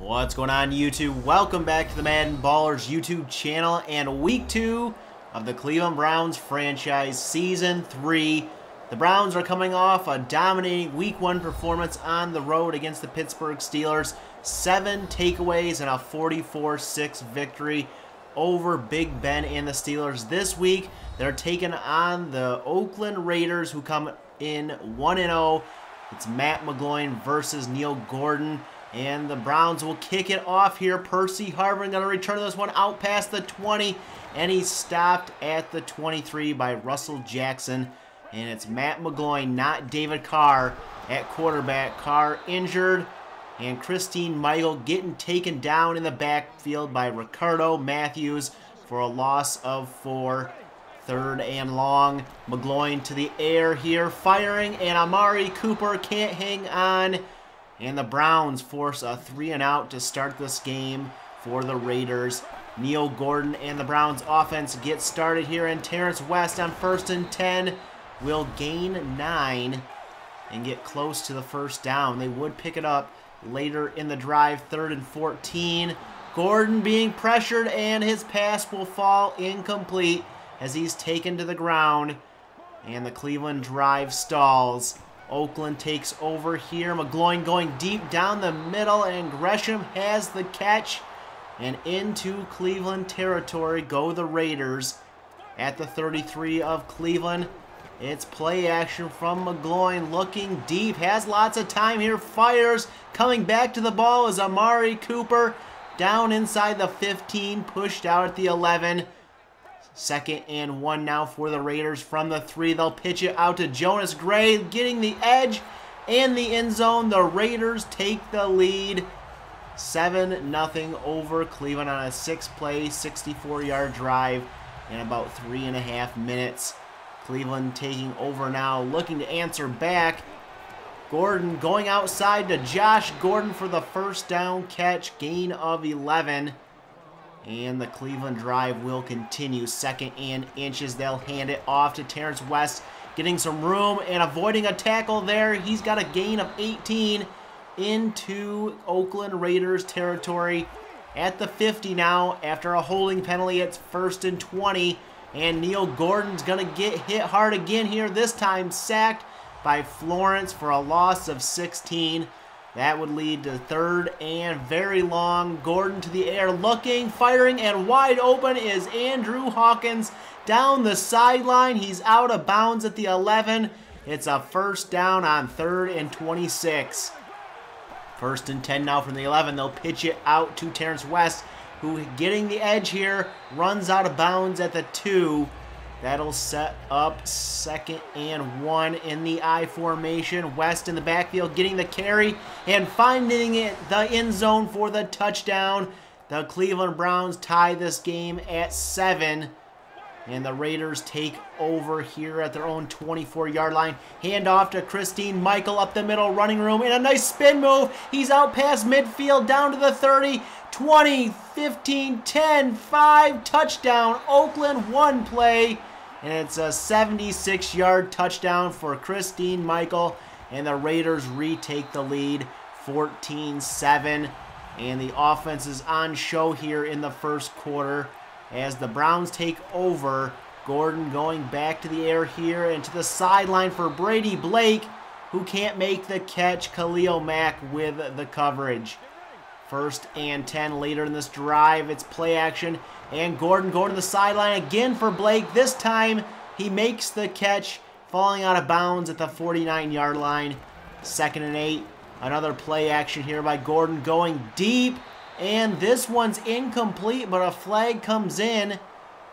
What's going on, YouTube? Welcome back to the MaddenBallerz YouTube channel and week 2 of the Cleveland Browns franchise season 3. The Browns are coming off a dominating week 1 performance on the road against the Pittsburgh Steelers. 7 takeaways and a 44-6 victory over Big Ben and the Steelers. This week, they're taking on the Oakland Raiders, who come in 1-0. It's Matt McGloin versus Neil Gordon. And the Browns will kick it off here. Percy Harvin going to return this one out past the 20. And he's stopped at the 23 by Russell Jackson. And it's Matt McGloin, not David Carr, at quarterback. Carr injured. And Christine Michael getting taken down in the backfield by Ricardo Matthews for a loss of 4. 3rd and long. McGloin to the air here, firing. And Amari Cooper can't hang on. And the Browns force a 3-and-out to start this game for the Raiders. Neil Gordon and the Browns offense get started here, and Terrence West on 1st and 10 will gain 9 and get close to the first down. They would pick it up later in the drive, 3rd and 14. Gordon being pressured, and his pass will fall incomplete as he's taken to the ground, and the Cleveland drive stalls. Oakland takes over here. McGloin going deep down the middle, and Gresham has the catch. And into Cleveland territory go the Raiders at the 33 of Cleveland. It's play action from McGloin, looking deep, has lots of time here, fires. Coming back to the ball is Amari Cooper, down inside the 15, pushed out at the 11. 2nd and 1 now for the Raiders from the 3. They'll pitch it out to Jonas Gray, getting the edge and the end zone. The Raiders take the lead, 7-0 over Cleveland on a 6-play, 64-yard drive in about 3.5 minutes. Cleveland taking over now, looking to answer back. Gordon going outside to Josh Gordon for the first down catch, gain of 11. And the Cleveland drive will continue. 2nd and inches. They'll hand it off to Terrence West, getting some room and avoiding a tackle there. He's got a gain of 18 into Oakland Raiders territory at the 50 now. After a holding penalty, it's 1st and 20. And Neil Gordon's going to get hit hard again here. This time sacked by Florence for a loss of 16. That would lead to 3rd and very long. Gordon to the air, looking, firing, and wide open is Andrew Hawkins down the sideline. He's out of bounds at the 11. It's a first down on 3rd and 26. 1st and 10 now from the 11. They'll pitch it out to Terrence West, who, getting the edge here, runs out of bounds at the 2. That'll set up 2nd and 1 in the I formation. West in the backfield getting the carry and finding it the end zone for the touchdown. The Cleveland Browns tie this game at 7. And the Raiders take over here at their own 24-yard line. Hand off to Christine Michael up the middle, running room, and a nice spin move. He's out past midfield, down to the 30, 20, 15, 10, 5, touchdown. Oakland, 1 play. And it's a 76-yard touchdown for Christine Michael. And the Raiders retake the lead, 14-7. And the offense is on show here in the first quarter as the Browns take over. Gordon going back to the air here and to the sideline for Brady Blake, who can't make the catch. Khalil Mack with the coverage. 1st and 10 later in this drive. It's play action. And Gordon going to the sideline again for Blake. This time he makes the catch, falling out of bounds at the 49-yard line. 2nd and 8. Another play action here by Gordon going deep. And this one's incomplete, but a flag comes in.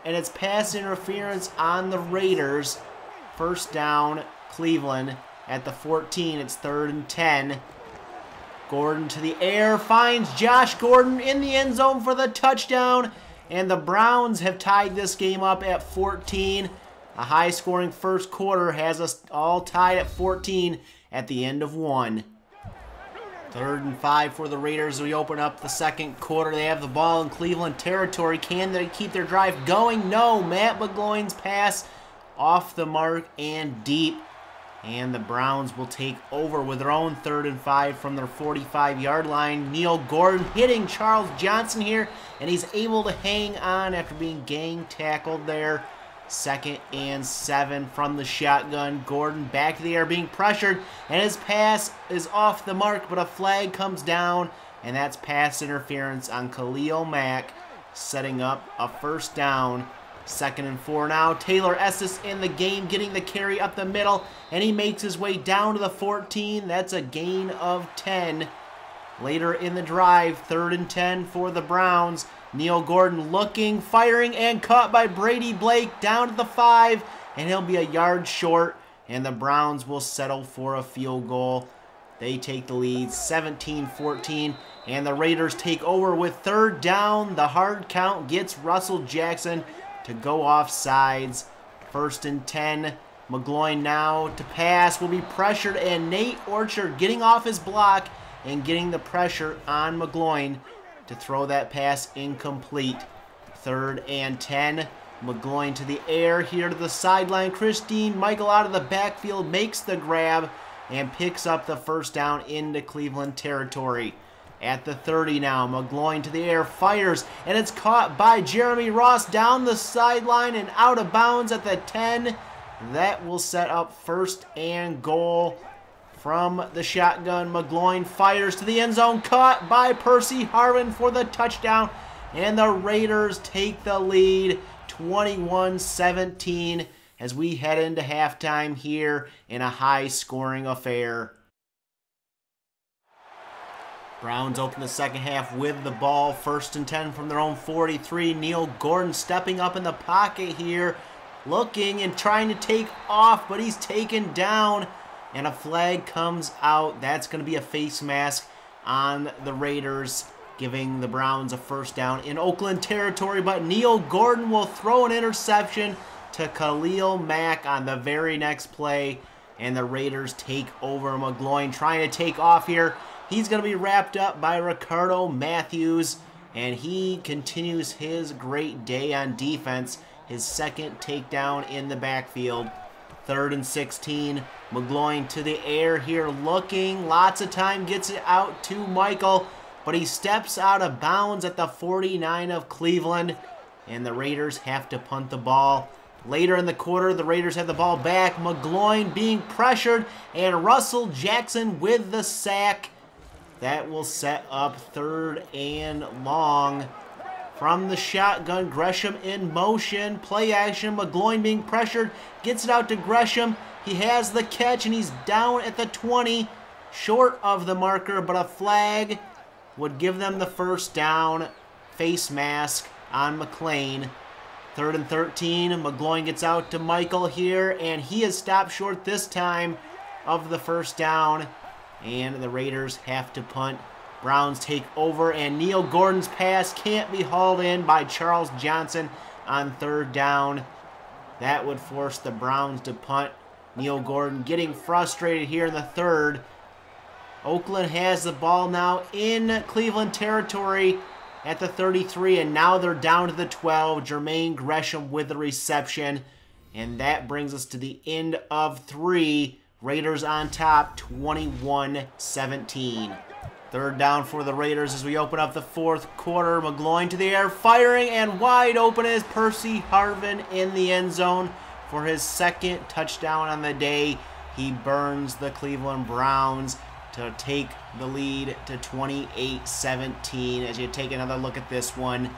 And it's pass interference on the Raiders. First down, Cleveland at the 14. It's 3rd and 10. Gordon to the air, finds Josh Gordon in the end zone for the touchdown. And the Browns have tied this game up at 14. A high-scoring first quarter has us all tied at 14 at the end of 1. 3rd and 5 for the Raiders. We open up the second quarter. They have the ball in Cleveland territory. Can they keep their drive going? No. Matt McGloin's pass off the mark and deep. And the Browns will take over with their own 3rd and 5 from their 45-yard line. Neil Gordon hitting Charles Johnson here, and he's able to hang on after being gang tackled there. 2nd and 7 from the shotgun. Gordon back to the air being pressured, and his pass is off the mark, but a flag comes down, and that's pass interference on Khalil Mack, setting up a 1st down. 2nd and 4 now. Taylor Estes in the game, getting the carry up the middle, and he makes his way down to the 14. That's a gain of 10. Later in the drive, 3rd and 10 for the Browns. Neil Gordon looking, firing, and caught by Brady Blake down to the 5, and he'll be a yard short, and the Browns will settle for a field goal. They take the lead 17-14, and the Raiders take over with 3rd down. The hard count gets Russell Jackson to go off sides. 1st and 10. McGloin now to pass, will be pressured, and Nate Orchard getting off his block and getting the pressure on McGloin to throw that pass incomplete. 3rd and 10. McGloin to the air here to the sideline. Christine Michael out of the backfield makes the grab and picks up the 1st down into Cleveland territory. At the 30 now, McGloin to the air, fires, and it's caught by Jeremy Ross down the sideline and out of bounds at the 10. That will set up 1st and goal from the shotgun. McGloin fires to the end zone, caught by Percy Harvin for the touchdown, and the Raiders take the lead 21-17 as we head into halftime here in a high-scoring affair. Browns open the 2nd half with the ball. 1st and 10 from their own 43. Neil Gordon stepping up in the pocket here, looking and trying to take off, but he's taken down, and a flag comes out. That's going to be a face mask on the Raiders, giving the Browns a 1st down in Oakland territory, but Neil Gordon will throw an interception to Khalil Mack on the very next play, and the Raiders take over. McGloin trying to take off here. He's going to be wrapped up by Ricardo Matthews, and he continues his great day on defense. His 2nd takedown in the backfield. 3rd and 16. McGloin to the air here looking. Lots of time, gets it out to Michael, but he steps out of bounds at the 49 of Cleveland, and the Raiders have to punt the ball. Later in the quarter, the Raiders have the ball back. McGloin being pressured, and Russell Jackson with the sack. That will set up 3rd and long. From the shotgun, Gresham in motion. Play action, McGloin being pressured. Gets it out to Gresham. He has the catch, and he's down at the 20. Short of the marker, but a flag would give them the 1st down. Face mask on McLean. 3rd and 13. McGloin gets out to Michael here, and he is stopped short this time of the 1st down. And the Raiders have to punt. Browns take over, and Neil Gordon's pass can't be hauled in by Charles Johnson on 3rd down. That would force the Browns to punt. Neil Gordon getting frustrated here in the 3rd. Oakland has the ball now in Cleveland territory at the 33, and now they're down to the 12. Jermaine Gresham with the reception, and that brings us to the end of 3. Raiders on top, 21-17. 3rd down for the Raiders as we open up the 4th quarter. McGloin to the air, firing, and wide open is Percy Harvin in the end zone for his 2nd touchdown on the day. He burns the Cleveland Browns to take the lead to 28-17 as you take another look at this one.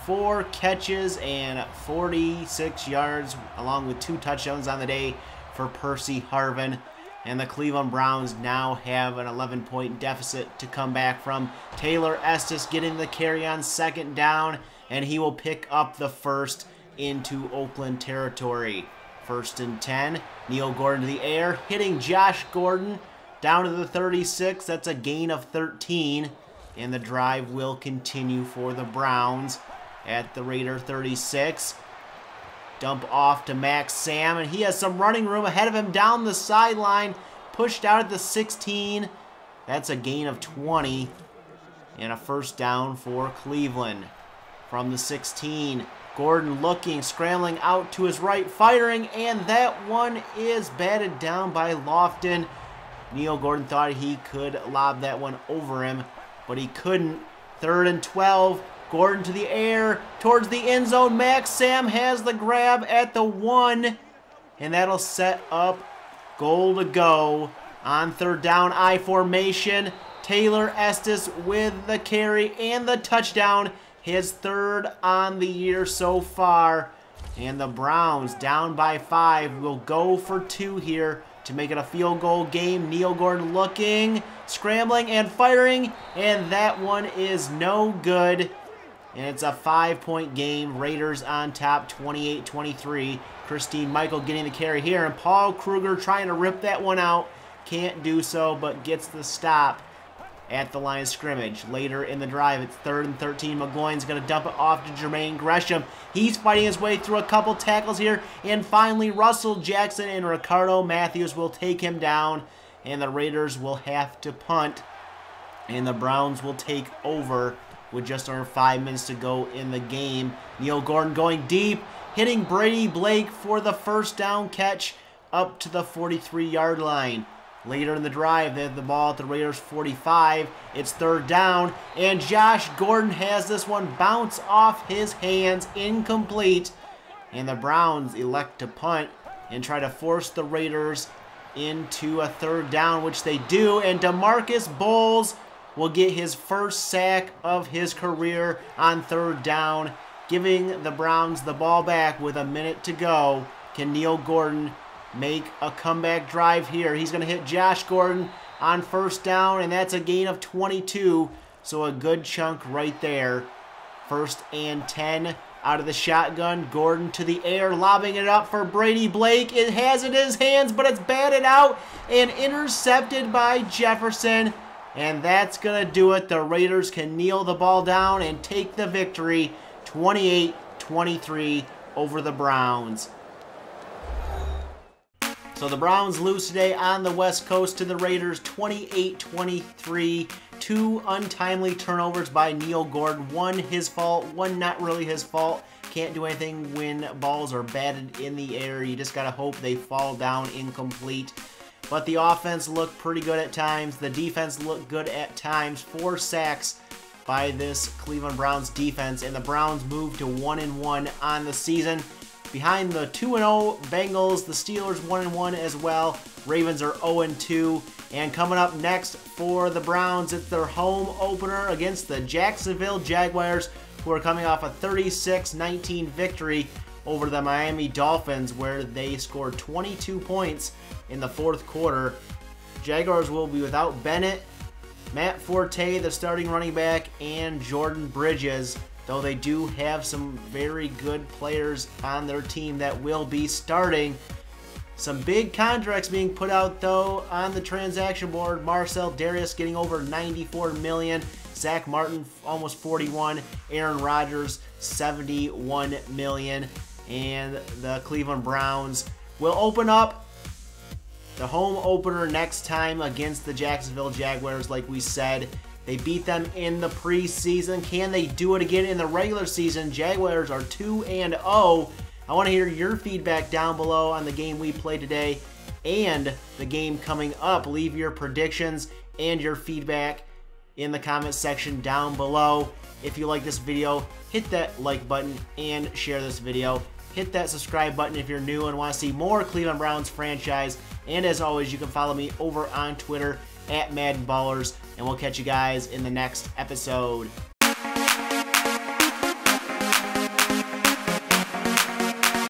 4 catches and 46 yards along with 2 touchdowns on the day for Percy Harvin, and the Cleveland Browns now have an 11-point deficit to come back from. Taylor Estes getting the carry on 2nd down, and he will pick up the 1st into Oakland territory. 1st and 10. Neil Gordon to the air, hitting Josh Gordon down to the 36. That's a gain of 13, and the drive will continue for the Browns at the Raider 36. Dump off to Max Sam, and he has some running room ahead of him down the sideline. Pushed out at the 16. That's a gain of 20 and a 1st down for Cleveland. From the 16, Gordon looking, scrambling out to his right, firing, and that one is batted down by Lofton. Neil Gordon thought he could lob that one over him, but he couldn't. 3rd and 12. Gordon to the air, towards the end zone. Max Sam has the grab at the 1, and that'll set up goal to go on 3rd down. I formation. Taylor Estes with the carry and the touchdown. His 3rd on the year so far. And the Browns, down by 5, will go for 2 here to make it a field goal game. Neil Gordon looking, scrambling, and firing, and that one is no good. And it's a 5-point game. Raiders on top, 28-23. Christine Michael getting the carry here, and Paul Kruger trying to rip that one out. Can't do so, but gets the stop at the line of scrimmage. Later in the drive, it's 3rd and 13. McGloin's going to dump it off to Jermaine Gresham. He's fighting his way through a couple tackles here, and finally Russell Jackson and Ricardo Matthews will take him down, and the Raiders will have to punt, and the Browns will take over with just under 5 minutes to go in the game. Neil Gordon going deep, hitting Brady Blake for the 1st down catch up to the 43-yard line. Later in the drive, they have the ball at the Raiders 45. It's 3rd down, and Josh Gordon has this one bounce off his hands, incomplete. And the Browns elect to punt and try to force the Raiders into a 3rd down, which they do. And DeMarcus Bowles will get his 1st sack of his career on 3rd down, giving the Browns the ball back with a minute to go. Can Neil Gordon make a comeback drive here? He's going to hit Josh Gordon on 1st down, and that's a gain of 22, so a good chunk right there. 1st and 10 out of the shotgun. Gordon to the air, lobbing it up for Brady Blake. It has it in his hands, but it's batted out and intercepted by Jefferson. And that's going to do it. The Raiders can kneel the ball down and take the victory, 28-23 over the Browns. So the Browns lose today on the West Coast to the Raiders, 28-23. 2 untimely turnovers by Neil Gordon. 1 his fault, 1 not really his fault. Can't do anything when balls are batted in the air. You just got to hope they fall down incomplete. But the offense looked pretty good at times. The defense looked good at times. 4 sacks by this Cleveland Browns defense, and the Browns moved to 1-1 on the season. Behind the 2-0 Bengals, the Steelers 1-1 as well. Ravens are 0-2. And coming up next for the Browns, it's their home opener against the Jacksonville Jaguars, who are coming off a 36-19 victory over the Miami Dolphins, where they scored 22 points in the 4th quarter. Jaguars will be without Bennett, Matt Forte, the starting running back, and Jordan Bridges, though they do have some very good players on their team that will be starting. Some big contracts being put out, though, on the transaction board. Marcel Darius getting over $94 million. Zach Martin, almost $41. Aaron Rodgers, $71 million. And the Cleveland Browns will open up the home opener next time against the Jacksonville Jaguars, like we said. They beat them in the preseason. Can they do it again in the regular season? Jaguars are 2-0. I want to hear your feedback down below on the game we played today and the game coming up. Leave your predictions and your feedback in the comment section down below. If you like this video, hit that like button and share this video. Hit that subscribe button if you're new and want to see more Cleveland Browns franchise. And as always, you can follow me over on Twitter at MaddenBallerz, and we'll catch you guys in the next episode.